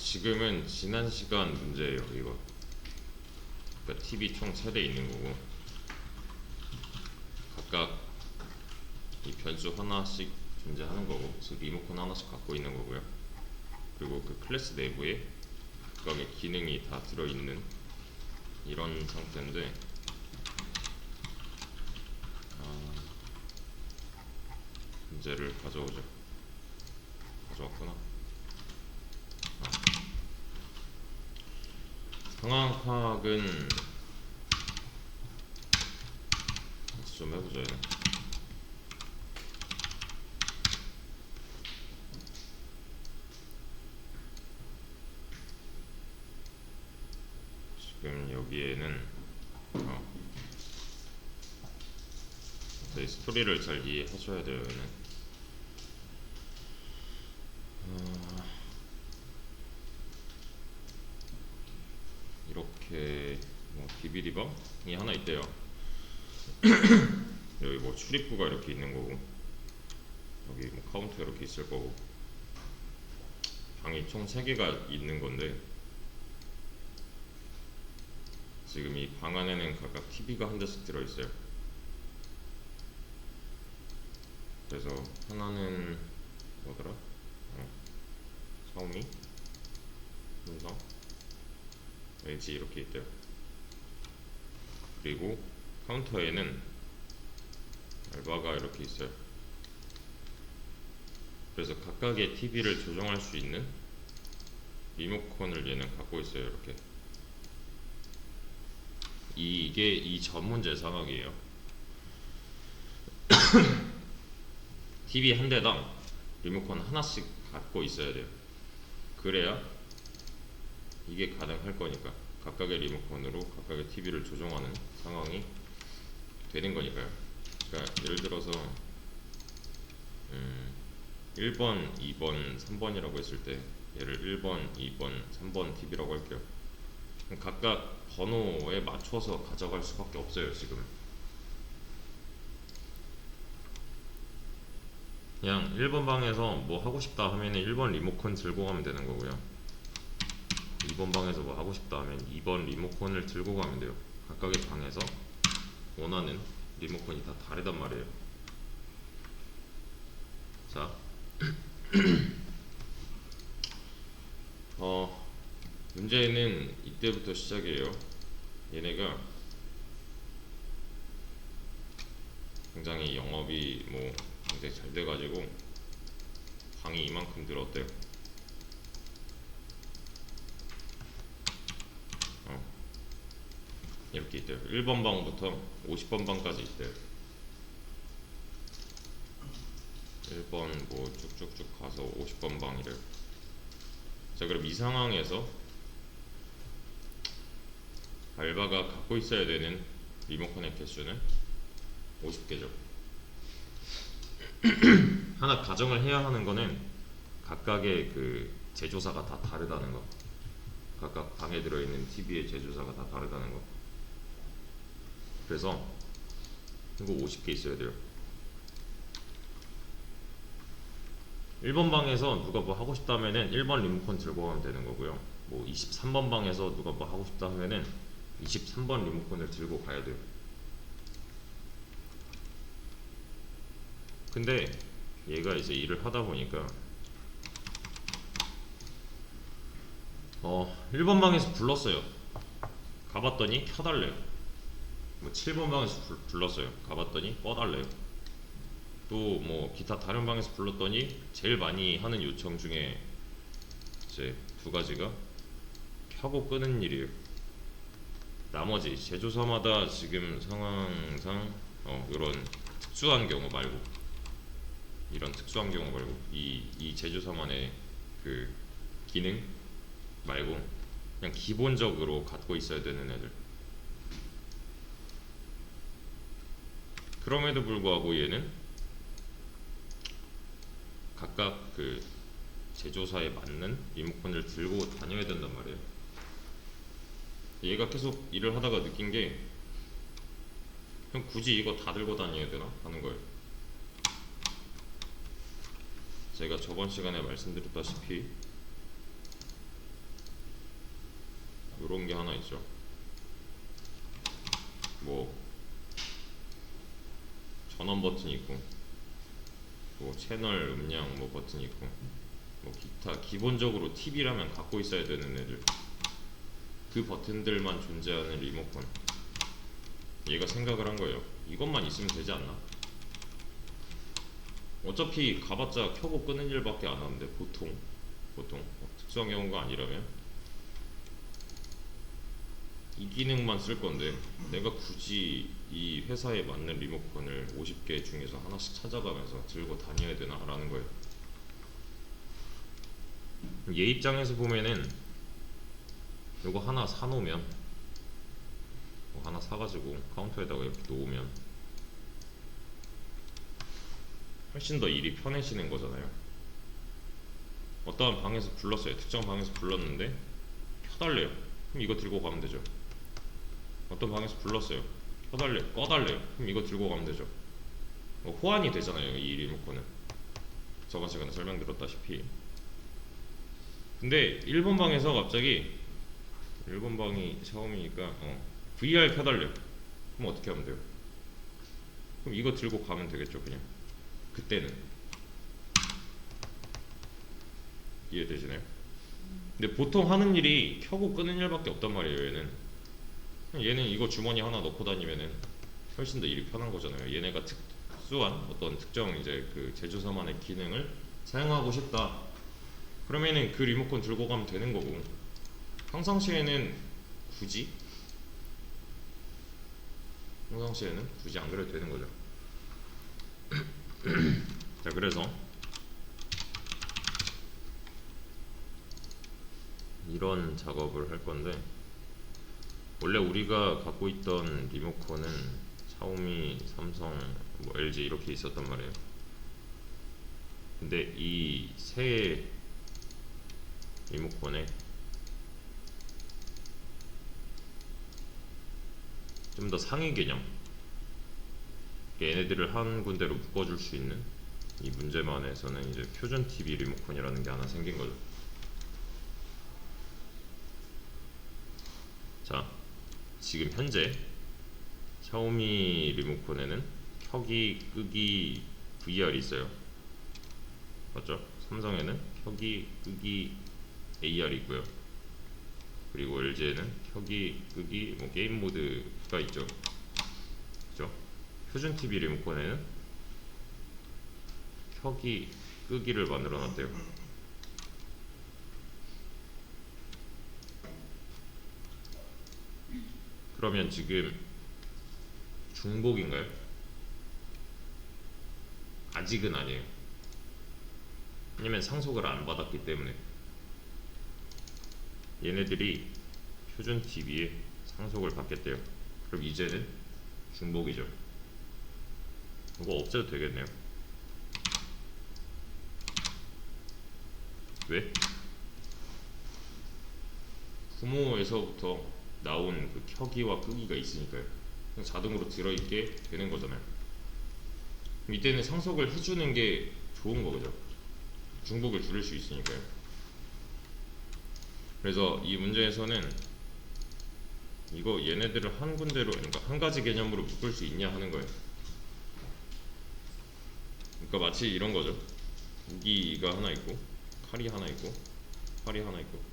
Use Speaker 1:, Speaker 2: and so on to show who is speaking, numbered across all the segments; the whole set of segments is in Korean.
Speaker 1: 지금은 지난 시간 문제예요. 이거 그러니까 TV 총 3대 있는 거고 각각 이 변수 하나씩 존재하는 거고 그래서 리모컨 하나씩 갖고 있는 거고요. 그리고 그 클래스 내부에 각각의 기능이 다 들어있는 이런 상태인데 문제를 가져오죠. 가져왔구나. 상황 파악은 같이 좀 해보자. 얘는. 지금 여기에는 이 스토리를 잘 이해하셔야 돼요. 얘는. 이렇게 뭐 비비디방이 하나 있대요. 여기 뭐 출입구가 이렇게 있는 거고 여기 뭐 카운터 이렇게 있을 거고 방이 총 3개가 있는 건데 지금 이 방 안에는 각각 TV가 한 대씩 들어있어요. 그래서 하나는 뭐더라? 샤오미, 삼성, LG 이렇게 있대요. 그리고 카운터에는 알바가 이렇게 있어요. 그래서 각각의 TV를 조정할 수 있는 리모컨을 얘는 갖고 있어요. 이렇게. 이게 이 전 문제 상황이에요. TV 한 대당 리모컨 하나씩 갖고 있어야 돼요. 그래야 이게 가능할 거니까 각각의 리모컨으로 각각의 TV를 조정하는 상황이 되는 거니까요. 그러니까 예를 들어서 1번, 2번, 3번이라고 했을 때 얘를 1번, 2번, 3번 TV라고 할게요. 각각 번호에 맞춰서 가져갈 수밖에 없어요. 지금 그냥 1번 방에서 뭐 하고 싶다 하면 1번 리모컨 들고 가면 되는 거고요. 2번 방에서 뭐 하고 싶다 하면 2번 리모컨을 들고 가면 돼요. 각각의 방에서 원하는 리모컨이 다 다르단 말이에요. 자, 문제는 이때부터 시작이에요. 얘네가 굉장히 영업이 뭐 굉장히 잘 돼가지고 방이 이만큼 들었대요. 이렇게 있대요. 1번 방부터 50번 방까지 있대요. 1번 뭐 쭉쭉쭉 가서 50번 방이래요. 자, 그럼 이 상황에서 알바가 갖고 있어야 되는 리모컨의 개수는 50개죠. 하나 가정을 해야 하는 거는 각각의 그 제조사가 다 다르다는 거. 각각 방에 들어있는 TV의 제조사가 다 다르다는 거. 그래서 이거 50개 있어야 돼요. 1번 방에서 누가 뭐 하고 싶다 하면은 1번 리모컨 들고 가면 되는 거고요. 뭐 23번 방에서 누가 뭐 하고 싶다 하면은 23번 리모컨을 들고 가야 돼요. 근데 얘가 이제 일을 하다 보니까 1번 방에서 불렀어요. 가봤더니 켜달래요. 뭐 7번 방에서 불렀어요. 가봤더니 꺼달래요. 또 뭐 기타 다른 방에서 불렀더니 제일 많이 하는 요청 중에 이제 2가지가 켜고 끄는 일이에요. 나머지 제조사마다 지금 상황상 이런 특수한 경우 말고 이 제조사만의 그 기능 말고 그냥 기본적으로 갖고 있어야 되는 애들. 그럼에도 불구하고 얘는 각각 그 제조사에 맞는 리모컨을 들고 다녀야 된단 말이에요. 얘가 계속 일을 하다가 느낀 게 그냥 굳이 이거 다 들고 다녀야 되나 하는 거예요. 제가 저번 시간에 말씀드렸다시피 요런 게 하나 있죠. 뭐 전원 버튼이 있고, 뭐 채널 음량 뭐 버튼이 있고, 뭐 기타 기본적으로 TV라면 갖고 있어야 되는 애들, 그 버튼들만 존재하는 리모컨. 얘가 생각을 한 거예요. 이것만 있으면 되지 않나? 어차피 가봤자 켜고 끄는 일밖에 안 하는데, 보통 특수한 경우가 아니라면 이 기능만 쓸 건데, 내가 굳이 이 회사에 맞는 리모컨을 50개 중에서 하나씩 찾아가면서 들고 다녀야 되나 라는 거예요. 얘 입장에서 보면은 요거 하나 사놓으면, 뭐 하나 사가지고 카운터에다가 이렇게 놓으면 훨씬 더 일이 편해지는 거잖아요. 어떠한 방에서 불렀어요. 특정 방에서 불렀는데 켜달래요. 그럼 이거 들고 가면 되죠. 어떤 방에서 불렀어요. 켜달래요. 꺼달래요. 그럼 이거 들고 가면 되죠. 호환이 되잖아요, 이 리모컨은. 저번 시간에 설명드렸다시피. 근데 1번 방에서 갑자기, 1번 방이 처음이니까 VR 켜달래요. 그럼 어떻게 하면 돼요? 그럼 이거 들고 가면 되겠죠, 그냥. 그때는. 이해되시나요? 근데 보통 하는 일이 켜고 끄는 일밖에 없단 말이에요. 얘는 이거 주머니 하나 넣고 다니면은 훨씬 더 일이 편한 거잖아요. 얘네가 특수한 어떤 특정 이제 그 제조사만의 기능을 사용하고 싶다, 그러면은 그 리모컨 들고 가면 되는 거고, 평상시에는 굳이 안 그래도 되는 거죠. 자, 그래서 이런 작업을 할 건데, 원래 우리가 갖고 있던 리모컨은 샤오미, 삼성, 뭐 LG 이렇게 있었단 말이에요. 근데 이 새 리모컨에 좀 더 상위 개념, 얘네들을 한 군데로 묶어줄 수 있는, 이 문제만에서는 이제 퓨전 TV 리모컨이라는 게 하나 생긴 거죠. 자, 지금 현재 샤오미 리모컨에는 켜기, 끄기 VR이 있어요. 맞죠? 삼성에는 켜기, 끄기 AR이 있고요. 그리고 LG에는 켜기, 끄기, 뭐 게임 모드가 있죠. 그죠? 표준 TV 리모컨에는 켜기, 끄기를 만들어 놨대요. 그러면 지금 중복인가요? 아직은 아니에요. 왜냐면 상속을 안 받았기 때문에. 얘네들이 표준 TV에 상속을 받겠대요. 그럼 이제는 중복이죠. 이거 없애도 되겠네요. 왜? 부모에서부터 나온 그 켜기와 끄기가 있으니까요. 그냥 자동으로 들어있게 되는 거잖아요. 그럼 이때는 상속을 해주는 게 좋은 거죠. 중복을 줄일 수 있으니까요. 그래서 이 문제에서는 이거 얘네들을 한 군데로, 그러니까 한 가지 개념으로 묶을 수 있냐 하는 거예요. 그러니까 마치 이런 거죠. 무기가 하나 있고, 칼이 하나 있고, 활이 하나 있고,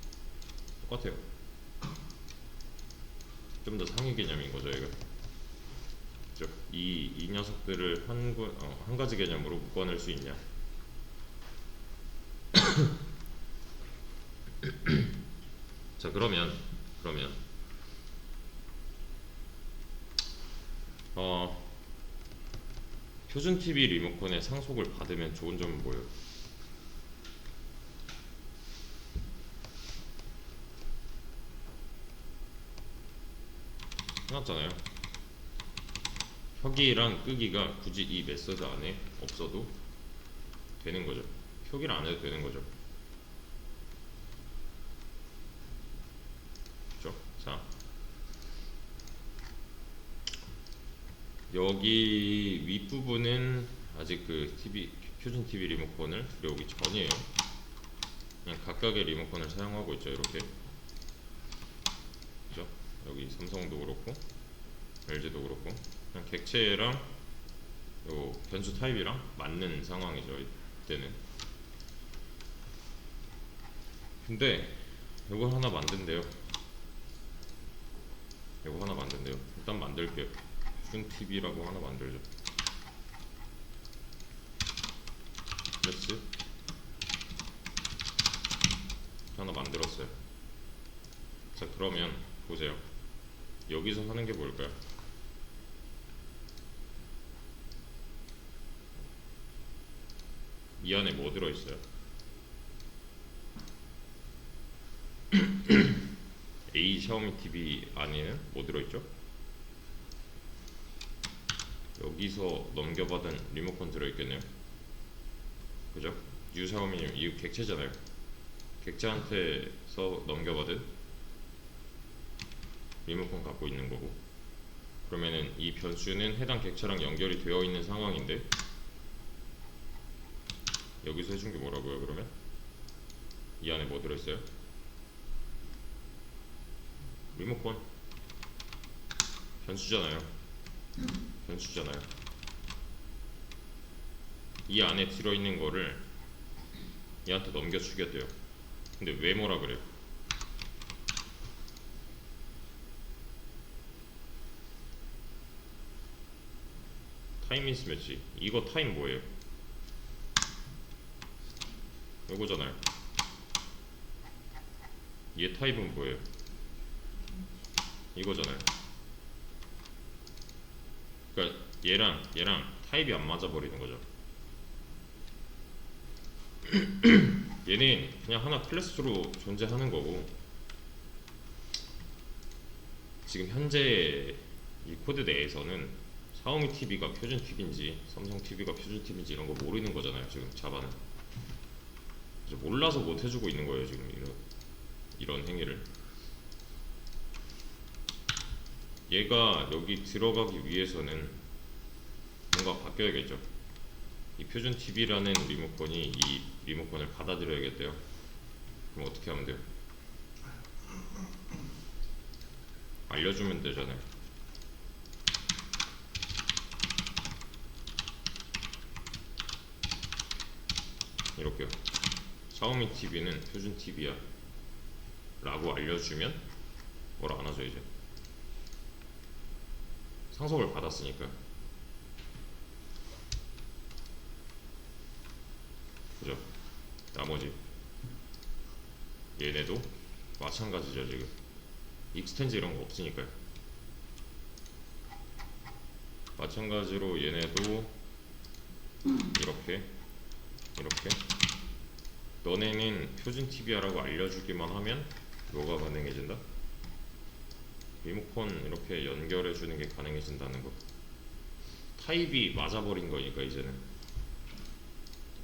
Speaker 1: 똑같아요. 좀 더 상위 개념인 거죠, 이거. 그렇죠? 이 녀석들을 한 가지 개념으로 묶어낼 수 있냐. 자, 그러면 표준 TV 리모컨에 상속을 받으면 좋은 점은 뭐예요? 해놨잖아요. 켜기랑 끄기가 굳이 이 메서드 안에 없어도 되는 거죠. 표기를 안 해도 되는 거죠. 그렇죠? 자, 여기 윗부분은 아직 그 표준 TV 리모컨을 들여오기 전이에요. 그냥 각각의 리모컨을 사용하고 있죠. 이렇게. 여기 삼성도 그렇고 LG도 그렇고 그냥 객체랑 요 변수 타입이랑 맞는 상황이죠 이때는. 근데 요거 하나 만든대요. 요거 하나 만든대요. 일단 만들게요. 퓨전TV라고 하나 만들죠. 플러스 하나 만들었어요. 자, 그러면 보세요. 여기서 하는 게 뭘까요? 이 안에 뭐 들어있어요? A 샤오미 TV 안에는 뭐 들어있죠? 여기서 넘겨받은 리모컨 들어있겠네요. 그죠? U 샤오미 이 객체잖아요. 객체한테서 넘겨받은 리모컨 갖고 있는 거고, 그러면은 이 변수는 해당 객체랑 연결이 되어 있는 상황인데 여기서 해준 게 뭐라고요? 그러면 이 안에 뭐 들어있어요? 리모컨. 변수잖아요. 변수잖아요. 이 안에 들어있는 거를 얘한테 넘겨주겠대요. 근데 왜 뭐라 그래요? 타임 미스매치. 이거 타임 뭐예요? 이거잖아요. 얘 타입은 뭐예요? 이거잖아요. 그러니까 얘랑 타입이 안 맞아 버리는 거죠. 얘는 그냥 하나 클래스로 존재하는 거고, 지금 현재 이 코드 내에서는 샤오미 TV가 표준 TV인지 삼성 TV가 표준 TV인지 이런 거 모르는 거잖아요. 지금 자바는 몰라서 못 해주고 있는 거예요. 지금 이런 행위를. 얘가 여기 들어가기 위해서는 뭔가 바뀌어야겠죠. 이 표준 TV라는 리모컨이 이 리모컨을 받아들여야겠대요. 그럼 어떻게 하면 돼요? 알려주면 되잖아요. 이렇게요. 샤오미 TV는 표준 TV야 라고 알려주면 뭘 안 하죠. 이제 상속을 받았으니까. 그죠? 나머지 얘네도 마찬가지죠. 지금 익스텐즈 이런 거 없으니까요. 마찬가지로 얘네도 이렇게 너네는 표준 TV야라고 알려주기만 하면 뭐가 가능해진다? 리모컨 이렇게 연결해주는 게 가능해진다는 거. 타입이 맞아버린 거니까 이제는.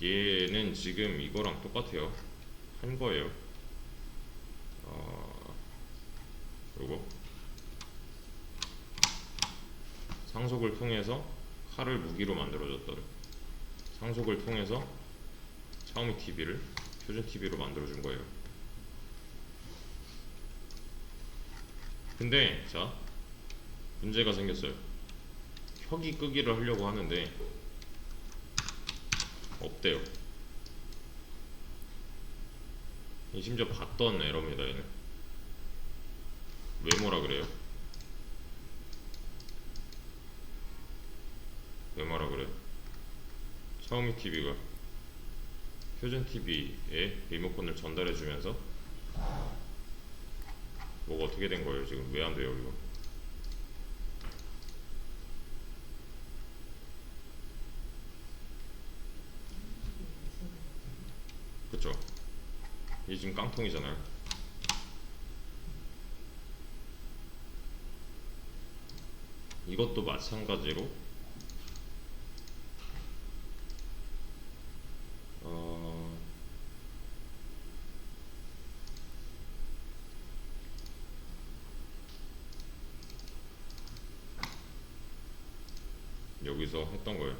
Speaker 1: 얘는 지금 이거랑 똑같아요. 한 거예요. 요거 상속을 통해서 칼을 무기로 만들어줬더래. 상속을 통해서 샤오미 TV를 표준 TV로 만들어준 거예요. 근데 자, 문제가 생겼어요. 켜기 끄기를 하려고 하는데 없대요. 심지어 봤던 에러입니다. 얘는 왜 뭐라 그래요? 왜 뭐라 그래요? 샤오미 TV가 표준 TV에 리모컨을 전달해주면서 뭐가 어떻게 된 거예요? 지금 왜 안 돼요 이거? 그쵸? 이게 지금 깡통이잖아요. 이것도 마찬가지로 여기서 했던 거예요.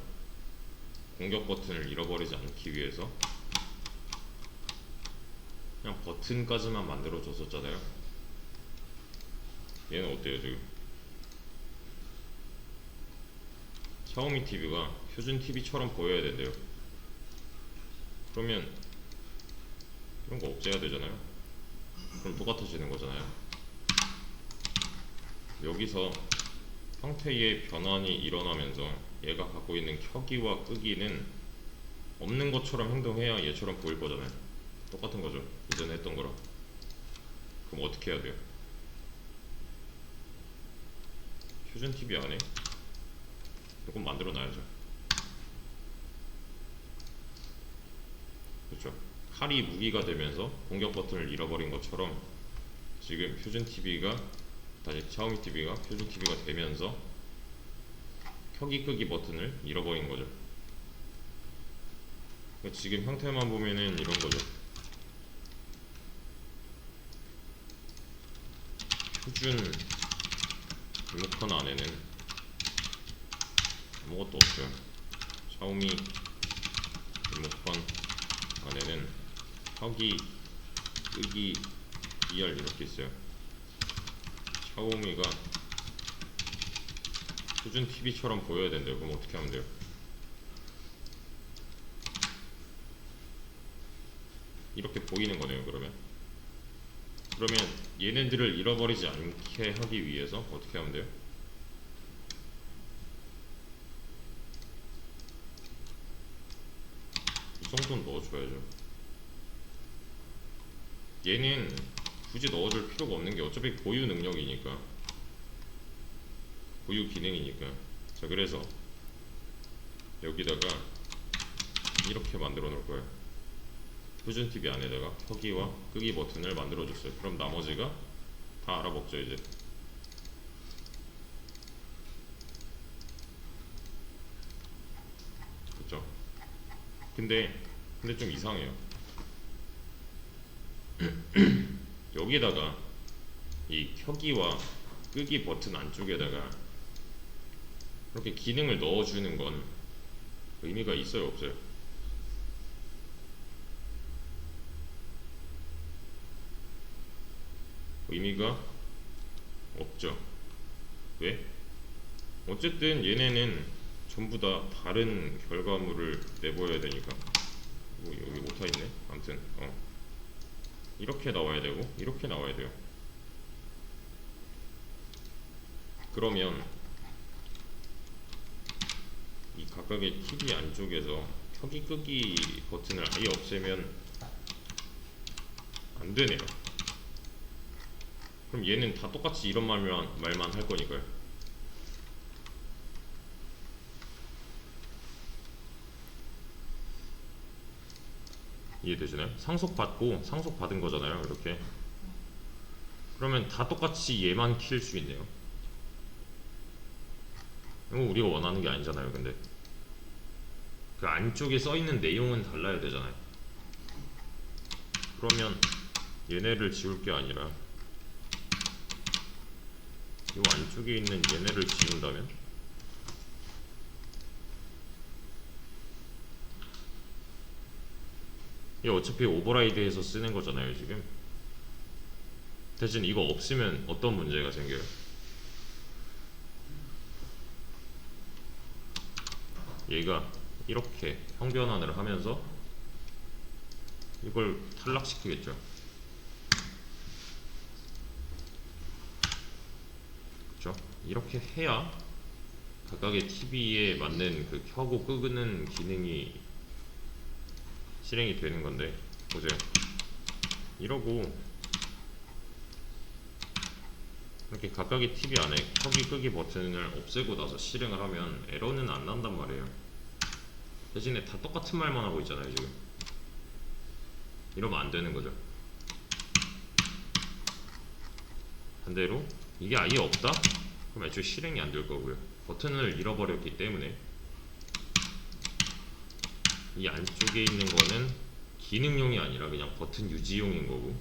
Speaker 1: 공격 버튼을 잃어버리지 않기 위해서 그냥 버튼까지만 만들어 줬었잖아요. 얘는 어때요 지금? 샤오미 TV가 표준 TV처럼 보여야 된대요. 그러면 이런 거 없애야 되잖아요. 그럼 똑같아지는 거잖아요. 여기서 형태의 변환이 일어나면서 얘가 갖고 있는 켜기와 끄기는 없는 것처럼 행동해야 얘처럼 보일 거잖아요. 똑같은 거죠. 이전에 했던 거랑. 그럼 어떻게 해야 돼요? 표준 TV 안에 조금 만들어 놔야죠. 그렇죠. 칼이 무기가 되면서 공격 버튼을 잃어버린 것처럼 지금 표준 TV가 다시 샤오미 TV가 표준 TV가 되면서 켜기 끄기 버튼을 잃어버린 거죠. 그러니까 지금 형태만 보면은 이런 거죠. 표준 리모컨 안에는 아무것도 없어요. 샤오미 리모컨 안에는 켜기, 끄기, ER 이렇게 있어요. 샤오미가 표준 TV처럼 보여야 된대요. 그럼 어떻게 하면 돼요? 이렇게 보이는 거네요. 그러면 얘네들을 잃어버리지 않게 하기 위해서 어떻게 하면 돼요? 이 정도는 넣어줘야죠. 얘는 굳이 넣어줄 필요가 없는 게 어차피 고유 능력이니까, 고유 기능이니까. 자, 그래서 여기다가 이렇게 만들어 놓을 거예요. 표준 TV 안에다가 켜기와 끄기 버튼을 만들어 줬어요. 그럼 나머지가 다 알아먹죠 이제. 그쵸? 근데 좀 이상해요. 여기다가 이 켜기와 끄기 버튼 안쪽에다가 이렇게 기능을 넣어주는 건 의미가 있어요, 없어요? 의미가 없죠. 왜? 어쨌든 얘네는 전부 다 다른 결과물을 내보여야 되니까. 뭐 여기 오타있네. 아무튼 이렇게 나와야 되고 이렇게 나와야 돼요. 그러면 이 각각의 TV 안쪽에서 켜기 끄기 버튼을 아예 없애면 안 되네요. 그럼 얘는 다 똑같이 이런 말만 할 거니까요. 이해되시나요? 상속받고 상속받은 거잖아요. 이렇게. 그러면 다 똑같이 얘만 킬 수 있네요. 이거 우리가 원하는 게 아니잖아요. 근데 그 안쪽에 써있는 내용은 달라야 되잖아요. 그러면 얘네를 지울 게 아니라 이 안쪽에 있는 얘네를 지운다면 이게 어차피 오버라이드해서 쓰는 거잖아요 지금. 대신 이거 없으면 어떤 문제가 생겨요? 얘가 이렇게 형변환을 하면서 이걸 탈락시키겠죠. 그렇죠? 이렇게 해야 각각의 TV에 맞는 그 켜고 끄는 기능이 실행이 되는 건데, 보세요. 이러고 이렇게 각각의 TV 안에 켜기 끄기 버튼을 없애고 나서 실행을 하면 에러는 안 난단 말이에요. 대신에 다 똑같은 말만 하고 있잖아요 지금. 이러면 안 되는 거죠. 반대로 이게 아예 없다? 그럼 애초에 실행이 안 될 거고요. 버튼을 잃어버렸기 때문에 이 안쪽에 있는 거는 기능용이 아니라 그냥 버튼 유지용인 거고,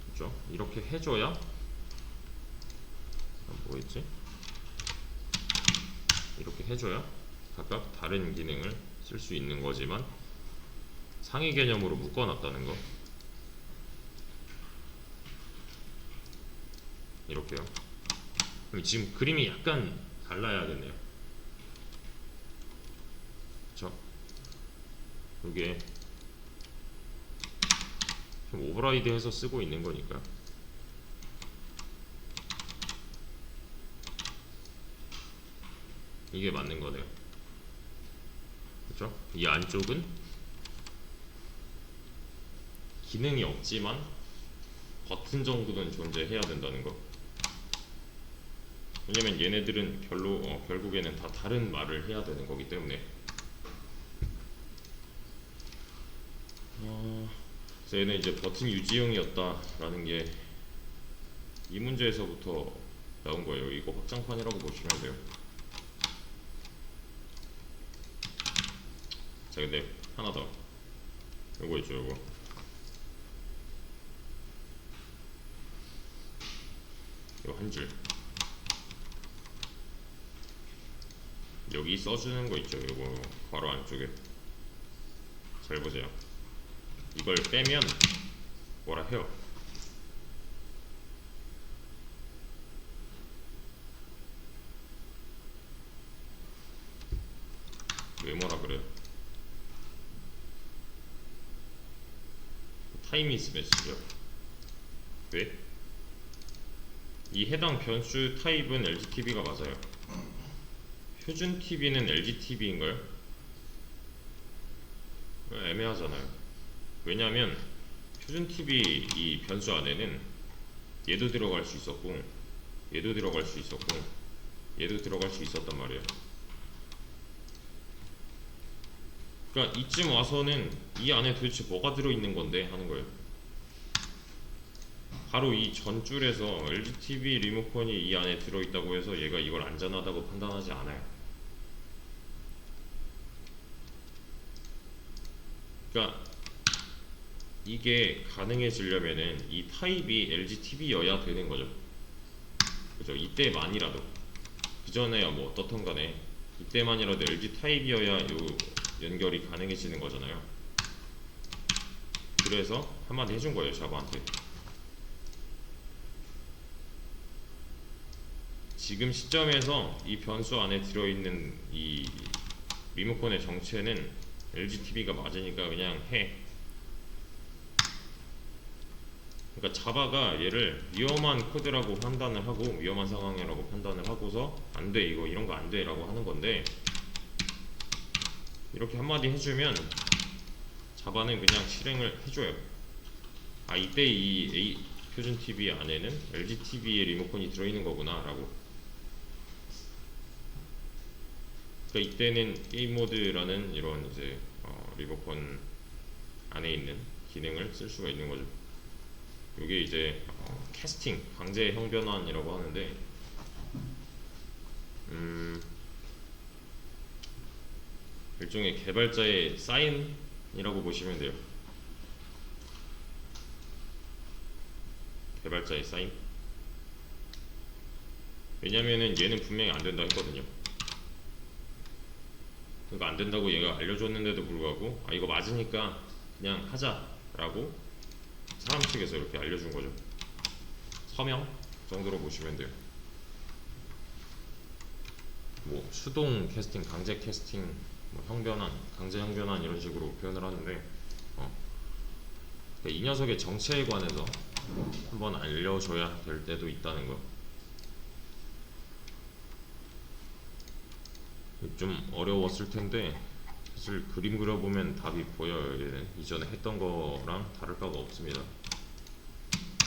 Speaker 1: 그렇죠? 이렇게 해줘야 뭐였지? 이렇게 해줘야 각각 다른 기능을 쓸 수 있는 거지만 상위 개념으로 묶어놨다는 거. 이렇게요. 그럼 지금 그림이 약간 달라야겠네요. 그쵸? 이게 좀 오버라이드 해서 쓰고 있는 거니까. 이게 맞는 거네요. 그쵸? 이 안쪽은 기능이 없지만 버튼 정도는 존재해야 된다는 거. 왜냐면 얘네들은 결국에는 다 다른 말을 해야 되는 거기 때문에. 그래서 얘는 이제 버튼 유지형이었다라는 게 이 문제에서부터 나온 거예요. 이거 확장판이라고 보시면 돼요. 자, 근데 하나 더. 요거 있죠, 요거. 요 한 줄. 여기 써주는 거 있죠, 요거 괄호 안쪽에. 잘 보세요. 이걸 빼면 뭐라 해요? 왜 뭐라 그래요? 타임 미스매치죠. 왜? 이 해당 변수 타입은 LGTB가 맞아요. 표준TV는 LGTB인가요? 애매하잖아요. 왜냐하면 표준TV 이 변수 안에는 얘도 들어갈 수 있었고, 얘도 들어갈 수 있었고, 얘도 들어갈 수 있었단 말이에요. 그러니까 이쯤 와서는 이 안에 도대체 뭐가 들어있는 건데 하는 거예요. 바로 이 전줄에서 LGTV 리모컨이 이 안에 들어있다고 해서 얘가 이걸 안전하다고 판단하지 않아요. 그러니까 이게 가능해지려면은 이 타입이 LGTV여야 되는 거죠. 그죠? 이때만이라도. 그 전에야 뭐 어떻든 간에 이때만이라도 LG 타입이어야 요 연결이 가능해지는 거잖아요. 그래서 한마디 해준 거예요, 자바한테. 지금 시점에서 이 변수 안에 들어있는 이 리모컨의 정체는 LGTV가 맞으니까 그냥 해. 그러니까 자바가 얘를 위험한 코드라고 판단을 하고 위험한 상황이라고 판단을 하고서 안 돼, 이거 이런 거 안 돼 라고 하는 건데, 이렇게 한마디 해주면 자바는 그냥 실행을 해줘요. 아, 이때 이 A 표준 TV 안에는 LGTV의 리모컨이 들어있는 거구나 라고. 그러니까 이때는 게임 모드라는 이런 이제 리모컨 안에 있는 기능을 쓸 수가 있는 거죠. 이게 이제 캐스팅, 강제 형변환이라고 하는데, 일종의 개발자의 사인이라고 보시면 돼요. 개발자의 사인. 왜냐면은 얘는 분명히 안 된다 했거든요. 그러니까 안 된다고 얘가 알려줬는데도 불구하고 아, 이거 맞으니까 그냥 하자라고 사람 측에서 이렇게 알려준 거죠. 서명 정도로 보시면 돼요. 뭐 수동 캐스팅, 강제 캐스팅, 뭐 형변환, 강제 형변환 이런 식으로 표현을 하는데, 그러니까 이 녀석의 정체에 관해서 한번 알려줘야 될 때도 있다는 거. 좀 어려웠을 텐데 사실 그림 그려보면 답이 보여요. 얘는 이전에 했던 거랑 다를 바가 없습니다.